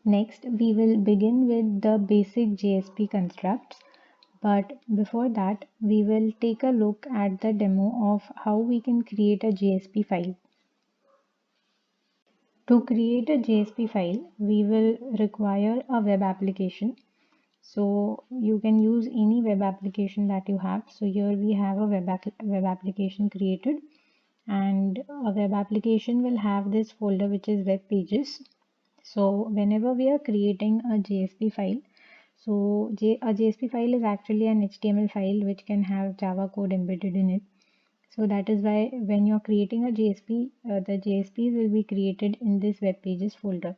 Next, we will begin with the basic JSP constructs, but before that, we will take a look at the demo of how we can create a JSP file. To create a JSP file, we will require a web application. So you can use any web application that you have. So here we have a web application created, and a web application will have this folder which is web pages. So whenever we are creating a JSP file, a JSP file is actually an HTML file which can have Java code embedded in it. So that is why when you're creating a JSP, the JSPs will be created in this web pages folder.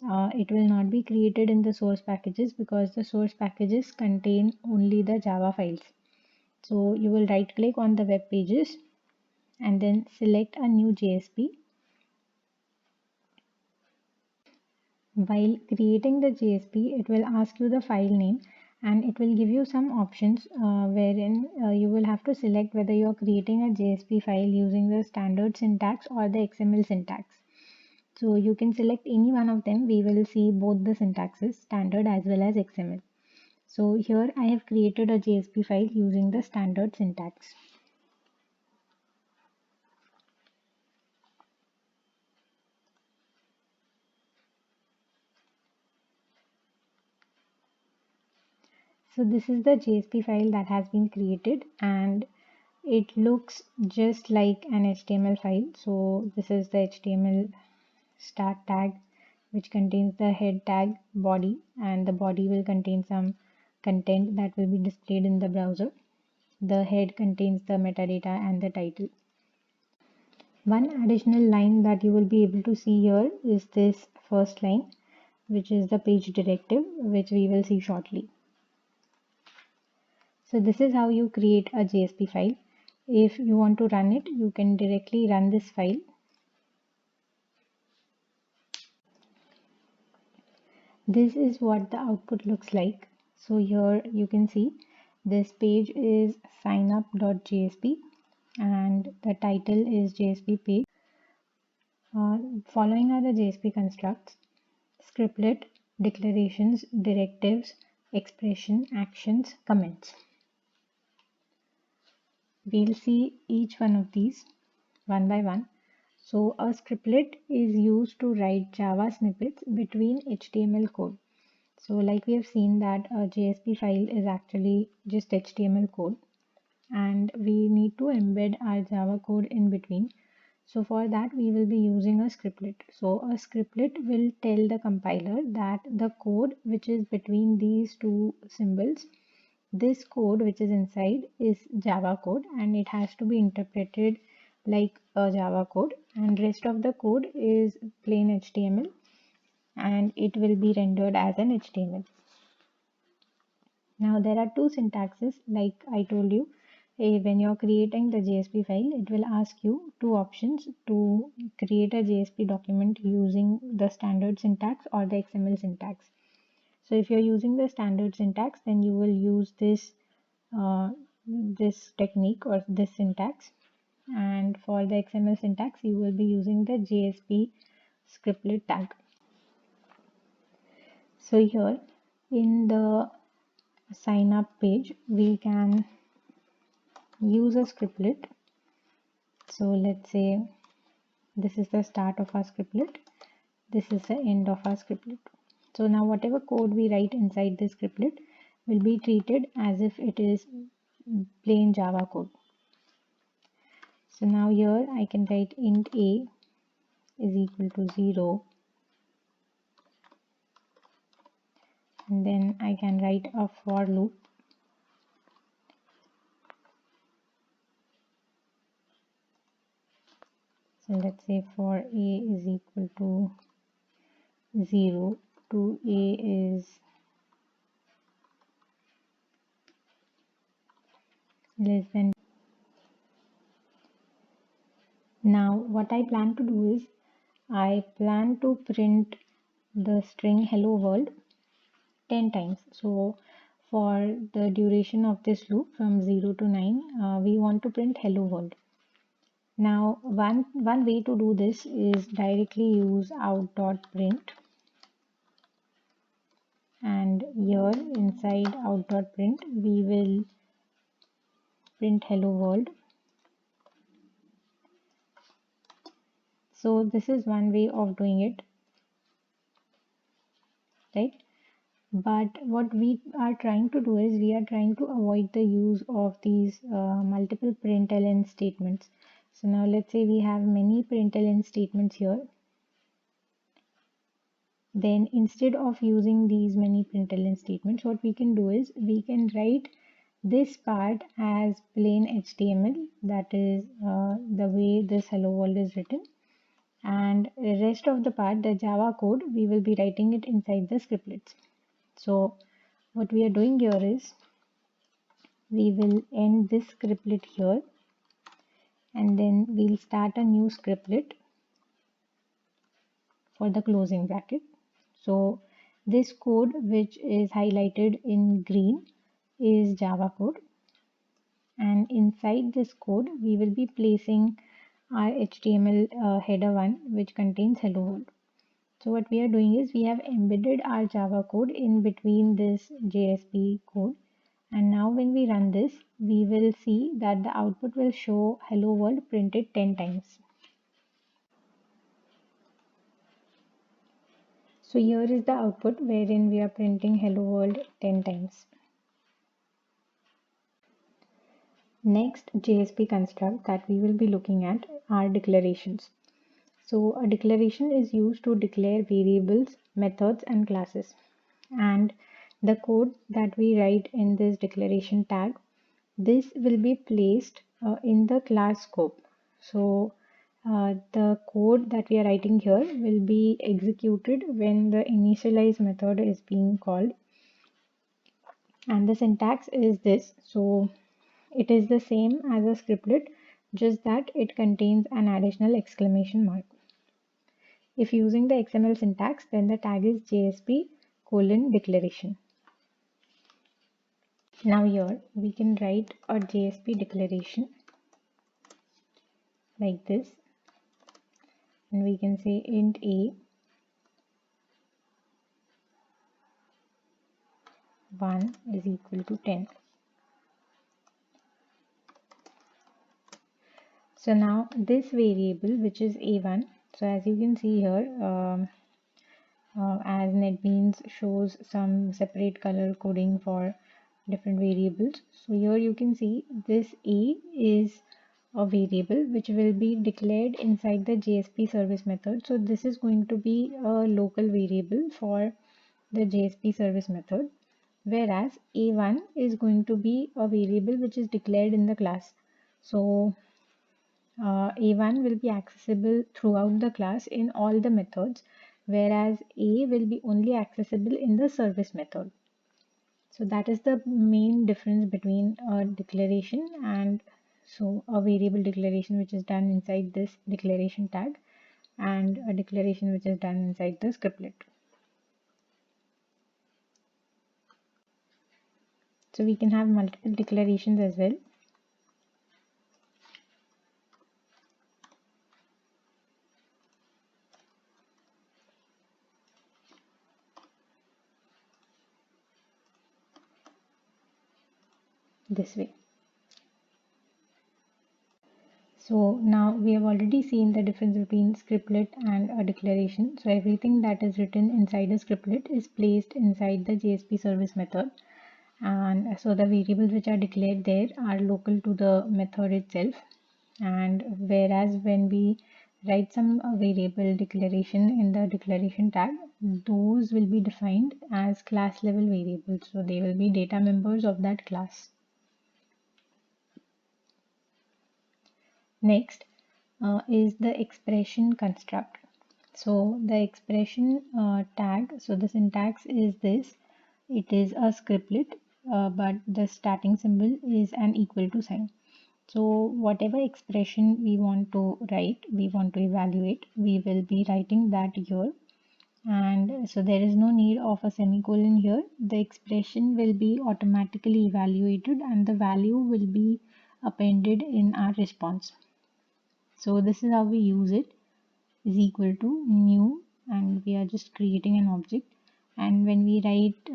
It will not be created in the source packages because the source packages contain only the Java files. So you will right click on the web pages and then select a new JSP. While creating the JSP, it will ask you the file name and it will give you some options wherein you will have to select whether you are creating a JSP file using the standard syntax or the XML syntax. So you can select any one of them. We will see both the syntaxes, standard as well as XML. So here I have created a JSP file using the standard syntax. So this is the JSP file that has been created and it looks just like an HTML file. So this is the HTML start tag which contains the head tag, body, and the body will contain some content that will be displayed in the browser. The head contains the metadata and the title. One additional line that you will be able to see here is this first line, which is the page directive, which we will see shortly. So this is how you create a JSP file. If you want to run it, you can directly run this file. This is what the output looks like. So here you can see this page is signup.jsp and the title is JSP page. Following are the JSP constructs: scriptlet, declarations, directives, expression, actions, comments. We'll see each one of these one by one. So a scriptlet is used to write Java snippets between HTML code. So like we have seen that a JSP file is actually just HTML code and we need to embed our Java code in between. So for that we will be using a scriptlet. So a scriptlet will tell the compiler that the code which is between these two symbols, this code which is inside is Java code and it has to be interpreted like a Java code, and rest of the code is plain HTML and it will be rendered as an HTML. Now there are two syntaxes like I told you. When you're creating the JSP file, it will ask you two options to create a JSP document using the standard syntax or the XML syntax. So if you're using the standard syntax, then you will use this technique or this syntax, and for the XML syntax you will be using the JSP scriptlet tag. So here in the sign up page we can use a scriptlet. So let's say this is the start of our scriptlet, this is the end of our scriptlet. So now whatever code we write inside this scriptlet will be treated as if it is plain Java code. So now here I can write int a is equal to 0, and then I can write a for loop. So let's say for a is equal to 0 to a is less than. Now what I plan to do is I plan to print the string hello world 10 times. So for the duration of this loop from 0 to 9, we want to print hello world. Now one way to do this is directly use out.print. and here inside out.print we will print hello world. So this is one way of doing it, right? But what we are trying to do is we are trying to avoid the use of these multiple println statements. So now let's say we have many println statements here. Then instead of using these many println statements, what we can do is we can write this part as plain HTML, that is the way this hello world is written, and the rest of the part, the Java code, we will be writing it inside the scriptlets. So what we are doing here is we will end this scriptlet here, and then we'll start a new scriptlet for the closing bracket. So this code which is highlighted in green is Java code, and inside this code we will be placing our HTML header one which contains hello world. So what we are doing is we have embedded our Java code in between this JSP code, and now when we run this we will see that the output will show hello world printed 10 times. So here is the output wherein we are printing hello world 10 times. Next JSP construct that we will be looking at are declarations. So a declaration is used to declare variables, methods and classes. And the code that we write in this declaration tag, this will be placed in the class scope. So the code that we are writing here will be executed when the initialize method is being called, and the syntax is this. So it is the same as a scriptlet, just that it contains an additional exclamation mark. If using the XML syntax, then the tag is JSP :declaration. Now here we can write a JSP declaration like this, and we can say int a 1 is equal to 10. So now this variable which is a1, so as you can see here, as NetBeans shows some separate color coding for different variables. So here you can see this a is a variable which will be declared inside the JSP service method. So this is going to be a local variable for the JSP service method, whereas a1 is going to be a variable which is declared in the class. So a1 will be accessible throughout the class in all the methods, whereas a will be only accessible in the service method. So that is the main difference between a declaration and so a variable declaration which is done inside this declaration tag and a declaration which is done inside the scriptlet. So we can have multiple declarations as well. This way. So now we have already seen the difference between scriptlet and a declaration. So everything that is written inside a scriptlet is placed inside the JSP service method. And so the variables which are declared there are local to the method itself. And whereas when we write some variable declaration in the declaration tag, those will be defined as class level variables. So they will be data members of that class. Next is the expression construct. So the expression tag, so the syntax is this. It is a scriptlet, but the starting symbol is an equal to sign. So whatever expression we want to write, we want to evaluate, we will be writing that here. And so there is no need of a semicolon here. The expression will be automatically evaluated and the value will be appended in our response. So this is how we use it, is equal to new, and we are just creating an object, and when we write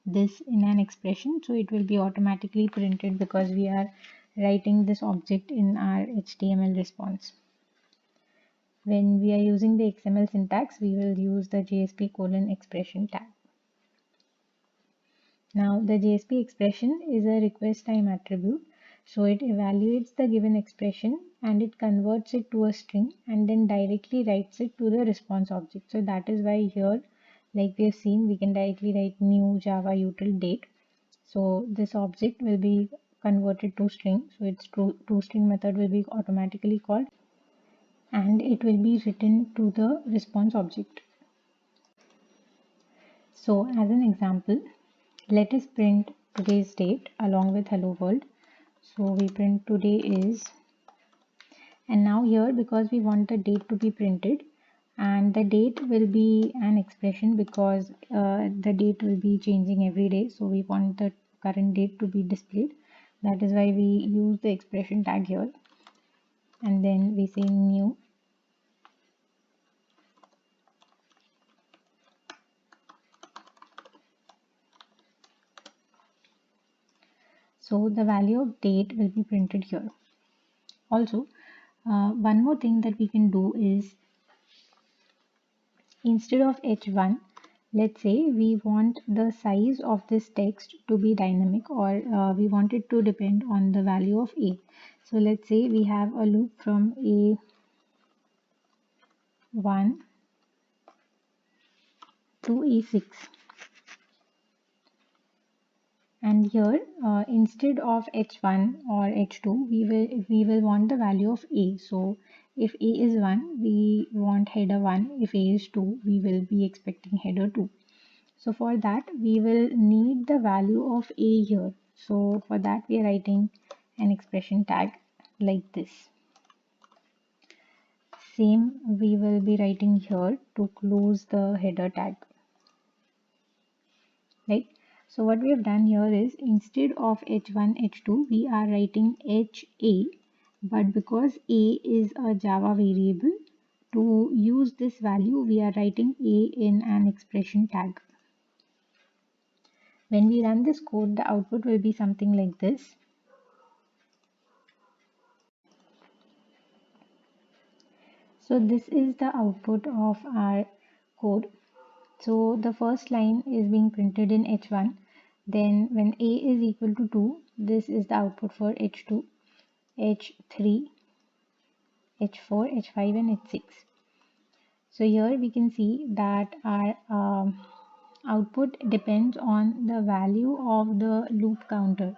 this in an expression, so it will be automatically printed because we are writing this object in our HTML response. When we are using the XML syntax, we will use the JSP:expression tag. Now the JSP expression is a request time attribute. So it evaluates the given expression and it converts it to a string and then directly writes it to the response object. So that is why here, like we have seen, we can directly write new Java util date. So this object will be converted to string. So its toString method will be automatically called and it will be written to the response object. So as an example, let us print today's date along with hello world. So we print today is, and now here because we want the date to be printed and the date will be an expression because the date will be changing every day. So we want the current date to be displayed. That is why we use the expression tag here and then we say new. So the value of date will be printed here. Also, one more thing that we can do is instead of h1, let's say we want the size of this text to be dynamic or we want it to depend on the value of a. So let's say we have a loop from a1 to a6. And here instead of h1 or h2 we will want the value of a. So if a is 1 we want header 1, if a is 2 we will be expecting header 2. So for that we will need the value of a here. So for that we are writing an expression tag like this. Same we will be writing here to close the header tag. Right. So what we have done here is instead of h1, h2, we are writing ha, but because a is a Java variable, to use this value, we are writing a in an expression tag. When we run this code, the output will be something like this. So this is the output of our code. So the first line is being printed in h1. Then when a is equal to 2, this is the output for h2, h3, h4, h5 and h6. So here we can see that our output depends on the value of the loop counter.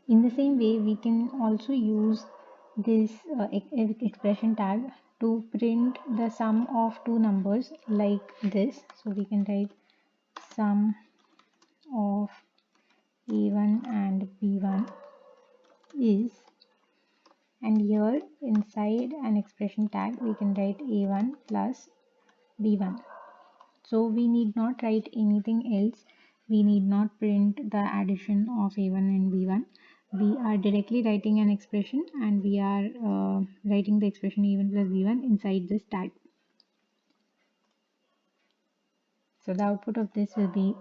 In the same way, we can also use this expression tag to print the sum of two numbers like this. So we can write sum of a1 and b1 is, and here inside an expression tag we can write a1 plus b1. So we need not write anything else. We need not print the addition of a1 and b1. We are directly writing an expression and we are writing the expression a1 plus b1 inside this tag. So the output of this will be